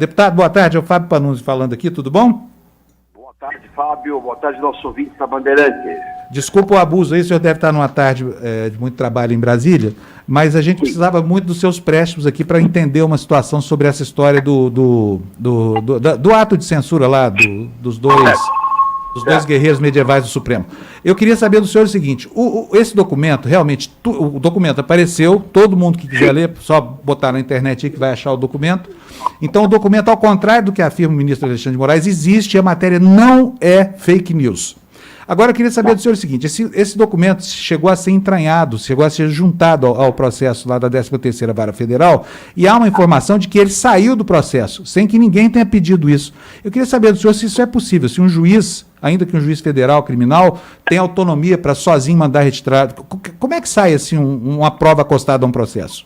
Deputado, boa tarde. É o Fábio Panunzi falando aqui, tudo bom? Boa tarde, Fábio. Boa tarde, nosso ouvinte da Bandeirantes. Desculpa o abuso aí, o senhor deve estar numa tarde de muito trabalho em Brasília, mas a gente precisava muito dos seus préstimos aqui para entender uma situação sobre essa história do ato de censura lá, dos dois guerreiros medievais do Supremo. Eu queria saber do senhor o seguinte, esse documento, realmente, o documento apareceu, todo mundo que quiser ler, só botar na internet aí que vai achar o documento. Então, o documento, ao contrário do que afirma o ministro Alexandre de Moraes, existe e a matéria não é fake news. Agora, eu queria saber do senhor o seguinte, esse documento chegou a ser entranhado, chegou a ser juntado ao processo lá da 13ª Vara Federal, e há uma informação de que ele saiu do processo, sem que ninguém tenha pedido isso. Eu queria saber do senhor se isso é possível, se um juiz, ainda que um juiz federal criminal, tem autonomia para sozinho mandar retirar. Como é que sai assim uma prova acostada a um processo?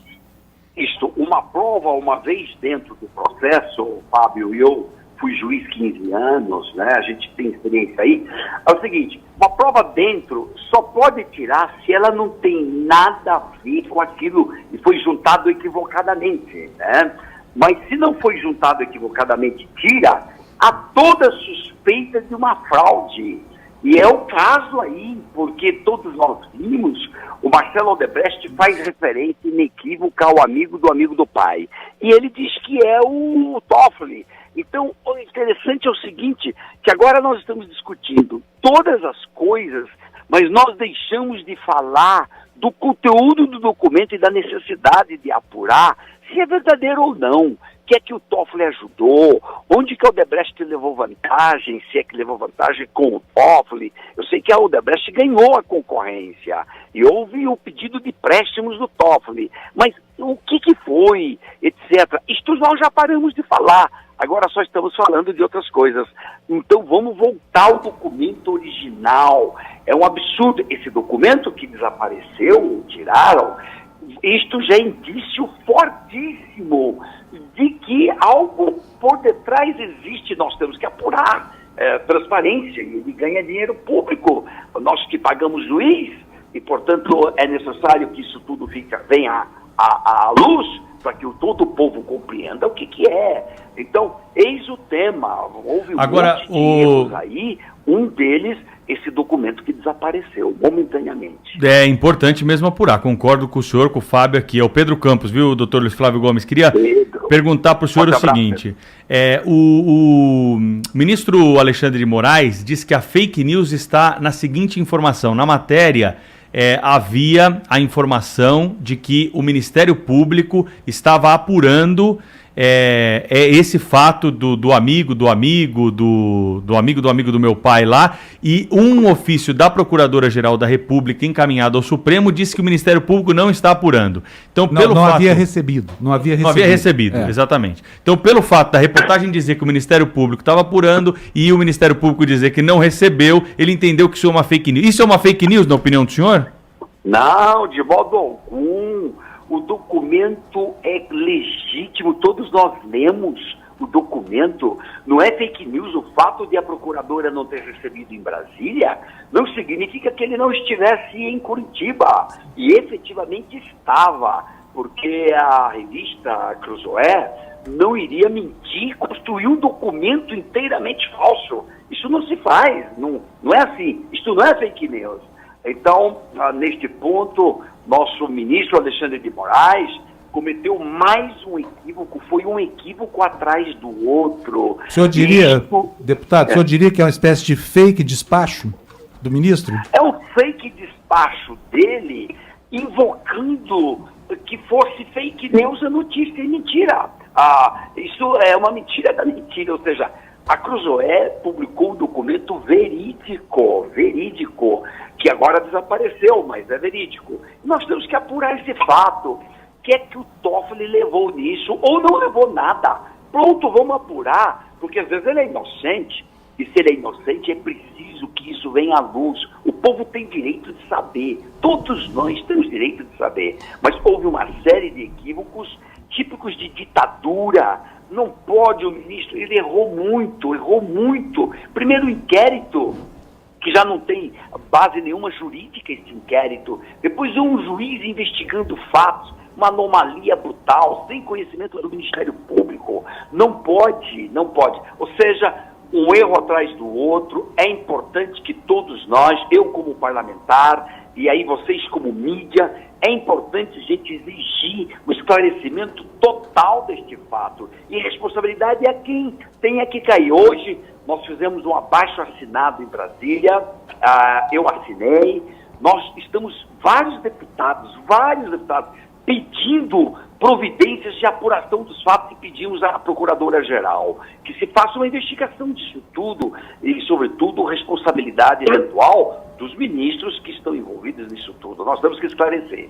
Isto, uma prova, uma vez dentro do processo, Fábio, e eu fui juiz 15 anos, né? A gente tem experiência aí. É o seguinte, uma prova dentro só pode tirar se ela não tem nada a ver com aquilo e foi juntado equivocadamente, né? Mas se não foi juntado equivocadamente, tira, há toda suspeita de uma fraude. E é o caso aí, porque todos nós vimos, o Marcelo Odebrecht faz referência inequívoca ao amigo do pai. E ele diz que é o Toffoli. Então, o interessante é o seguinte, que agora nós estamos discutindo todas as coisas, mas nós deixamos de falar do conteúdo do documento e da necessidade de apurar se é verdadeiro ou não. O que é que o Toffoli ajudou? Onde que a Odebrecht levou vantagem? Se é que levou vantagem com o Toffoli? Eu sei que a Odebrecht ganhou a concorrência e houve o pedido de préstimos do Toffoli. Mas o que foi, etc. Isto nós já paramos de falar. Agora só estamos falando de outras coisas. Então vamos voltar ao documento original. É um absurdo. Esse documento que desapareceu, tiraram, isto já é indício fortíssimo de que algo por detrás existe. Nós temos que apurar transparência, e ele ganha dinheiro público. Nós que pagamos juiz, e portanto é necessário que isso tudo venha à luz, para que todo o povo compreenda o que é. Então, eis o tema. Houve agora, monte de erros aí, um deles, esse documento que desapareceu momentaneamente. É importante mesmo apurar, concordo com o senhor, com o Fábio aqui, é o Pedro Campos, viu, doutor Luiz Flávio Gomes? Queria perguntar para o senhor o seguinte, o ministro Alexandre de Moraes diz que a fake news está na seguinte informação, na matéria havia a informação de que o Ministério Público estava apurando esse fato do amigo do meu pai lá, e um ofício da Procuradora-Geral da República encaminhado ao Supremo disse que o Ministério Público não está apurando. Então, não havia recebido. Não havia recebido, exatamente. Então, pelo fato da reportagem dizer que o Ministério Público estava apurando e o Ministério Público dizer que não recebeu, ele entendeu que isso é uma fake news. Isso é uma fake news, na opinião do senhor? Não, de modo algum. O documento é legítimo, todos nós lemos o documento. Não é fake news o fato de a procuradora não ter recebido em Brasília, não significa que ele não estivesse em Curitiba. E efetivamente estava, porque a revista Cruzoé não iria mentir, construir um documento inteiramente falso. Isso não se faz, não é assim, isso não é fake news. Então, neste ponto, nosso ministro Alexandre de Moraes cometeu mais um equívoco, foi um equívoco atrás do outro. O senhor diria, deputado, o senhor diria que é uma espécie de fake despacho do ministro? É um fake despacho dele, invocando que fosse fake news a notícia e mentira. Isso é uma mentira da mentira, ou seja, a Cruzoé publicou um documento verídico, que agora desapareceu, mas é verídico. Nós temos que apurar esse fato. O que é que o Toffoli levou nisso, ou não levou nada? Pronto, vamos apurar, porque às vezes ele é inocente, e se ele é inocente é preciso que isso venha à luz. O povo tem direito de saber, todos nós temos direito de saber, mas houve uma série de equívocos típicos de ditadura. Não pode, o ministro, ele errou muito. Primeiro o inquérito, que já não tem base nenhuma jurídica esse inquérito. Depois um juiz investigando fatos. uma anomalia brutal, sem conhecimento do Ministério Público. Não pode. Ou seja, um erro atrás do outro. É importante que todos nós, eu como parlamentar, e aí vocês como mídia, é importante a gente exigir o esclarecimento total deste fato. E a responsabilidade é quem tem que cair. Hoje, nós fizemos um abaixo-assinado em Brasília, eu assinei, nós estamos vários deputados, pedindo providências de apuração dos fatos e pedimos à Procuradora-Geral que se faça uma investigação disso tudo e, sobretudo, responsabilidade eventual dos ministros que estão envolvidos nisso tudo. Nós temos que esclarecer.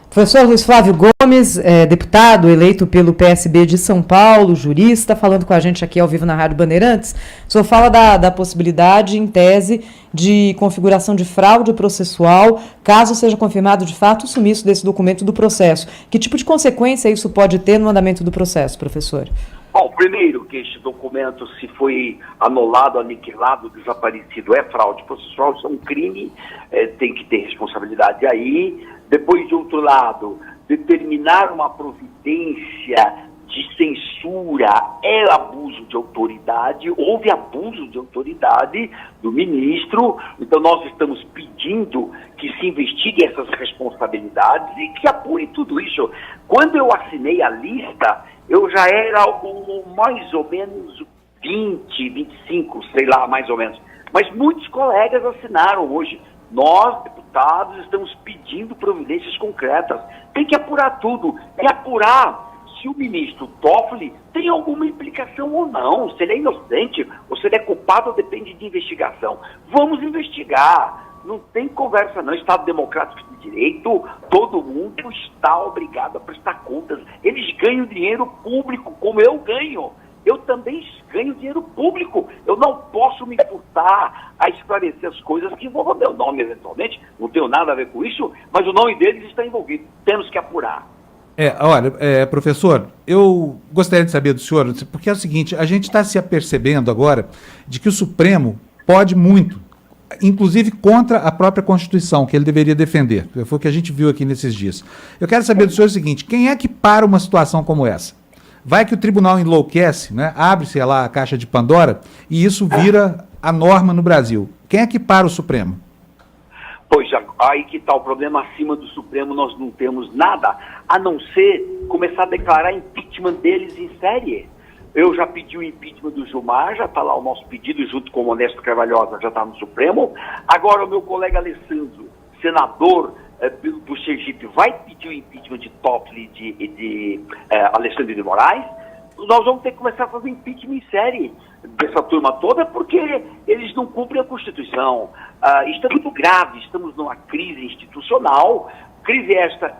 Professor Luiz Flávio Gomes, deputado eleito pelo PSB de São Paulo, jurista, falando com a gente aqui ao vivo na Rádio Bandeirantes. O senhor fala da possibilidade, em tese, de configuração de fraude processual, caso seja confirmado de fato o sumiço desse documento do processo. Que tipo de consequência isso pode ter no andamento do processo, professor? Bom, primeiro que este documento, se foi anulado, aniquilado, desaparecido, é fraude processual, isso é um crime, tem que ter responsabilidade aí. Depois, de outro lado, determinar uma providência de censura é abuso de autoridade, houve abuso de autoridade do ministro, então nós estamos pedindo que se investigue essas responsabilidades e que apure tudo isso. Quando eu assinei a lista, eu já era mais ou menos 20, 25, sei lá, mais ou menos. Mas muitos colegas assinaram hoje. Nós, deputados, estamos pedindo providências concretas. Tem que apurar tudo. É apurar se o ministro Toffoli tem alguma implicação ou não. Se ele é inocente ou se ele é culpado, depende de investigação. Vamos investigar. Não tem conversa não. Estado democrático de direito, todo mundo está obrigado a prestar contas. Eles ganham dinheiro público, como eu ganho. Eu também ganho dinheiro público. Eu não posso me furtar a esclarecer as coisas que envolvam meu nome, eventualmente. Não tenho nada a ver com isso, mas o nome deles está envolvido. Temos que apurar. Olha, professor, eu gostaria de saber do senhor, porque é o seguinte, a gente está se apercebendo agora de que o Supremo pode muito, inclusive contra a própria Constituição, que ele deveria defender. Foi o que a gente viu aqui nesses dias. Eu quero saber do senhor o seguinte, quem é que para uma situação como essa? Vai que o tribunal enlouquece, né? Abre-se lá a caixa de Pandora e isso vira a norma no Brasil. Quem é que para o Supremo? Pois, aí que está o problema. Acima do Supremo nós não temos nada, a não ser começar a declarar impeachment deles em série. Eu já pedi o impeachment do Gilmar, já está lá o nosso pedido, junto com o Modesto Carvalhosa, já está no Supremo. Agora o meu colega Alessandro, senador do Sergipe, vai pedir o impeachment de Toffoli e de Alexandre de Moraes. Nós vamos ter que começar a fazer impeachment em série dessa turma toda, porque eles não cumprem a Constituição. Isso é muito grave, estamos numa crise institucional, crise esta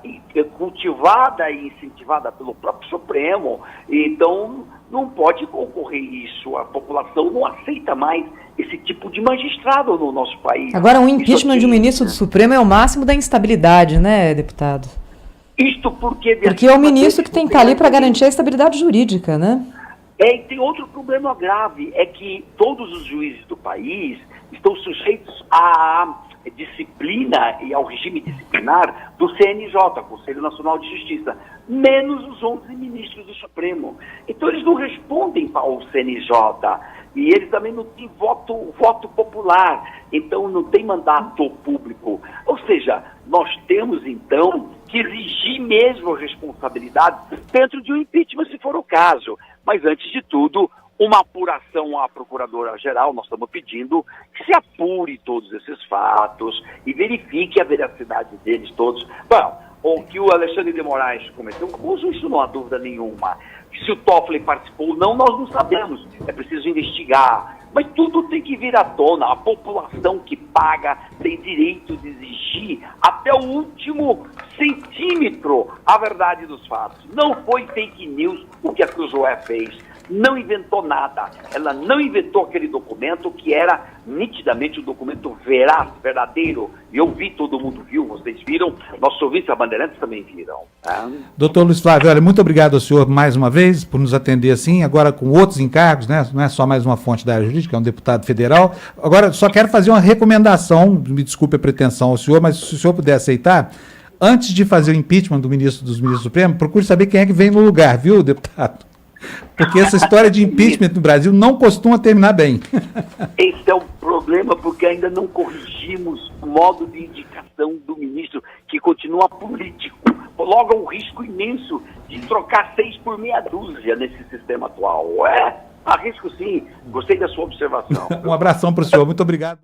cultivada e incentivada pelo próprio Supremo, então não pode ocorrer isso. A população não aceita mais esse tipo de magistrado no nosso país. Agora, um impeachment de um ministro do Supremo é o máximo da instabilidade, né, deputado? Isto porque é o ministro que tem que estar ali para garantir a estabilidade jurídica, né? E tem outro problema grave, é que todos os juízes do país estão sujeitos à disciplina e ao regime disciplinar do CNJ, Conselho Nacional de Justiça, menos os 11 ministros do Supremo. Então eles não respondem ao CNJ e eles também não têm voto popular, então não tem mandato público. Ou seja, nós temos então que exigir mesmo a responsabilidade dentro de um impeachment, se for o caso. Mas antes de tudo, uma apuração à Procuradora-Geral, nós estamos pedindo que se apure todos esses fatos e verifique a veracidade deles todos. Bom, o que o Alexandre de Moraes cometeu um abuso, isso não há dúvida nenhuma. Se o Toffoli participou ou não, nós não sabemos. É preciso investigar. Mas tudo tem que vir à tona. A população que paga tem direito de exigir até o último centímetro a verdade dos fatos. Não foi fake news o que a Cruzoé fez. Não inventou nada. Ela não inventou aquele documento que era nitidamente um documento veraz, verdadeiro. Eu vi, todo mundo viu, vocês viram, nossos ouvintes, a Bandeirantes também viram. Doutor Luiz Flávio, olha, muito obrigado ao senhor mais uma vez por nos atender assim, agora com outros encargos, né? Não é só mais uma fonte da área jurídica, é um deputado federal. Agora, só quero fazer uma recomendação, me desculpe a pretensão ao senhor, mas se o senhor puder aceitar, antes de fazer o impeachment dos ministros supremos, procure saber quem é que vem no lugar, viu, deputado? Porque essa história de impeachment no Brasil não costuma terminar bem. Esse é o problema, porque ainda não corrigimos o modo de indicação do ministro, que continua político. Logo, é um risco imenso de trocar 6 por meia dúzia nesse sistema atual. Há risco sim. Gostei da sua observação. Um abração para o senhor. Muito obrigado.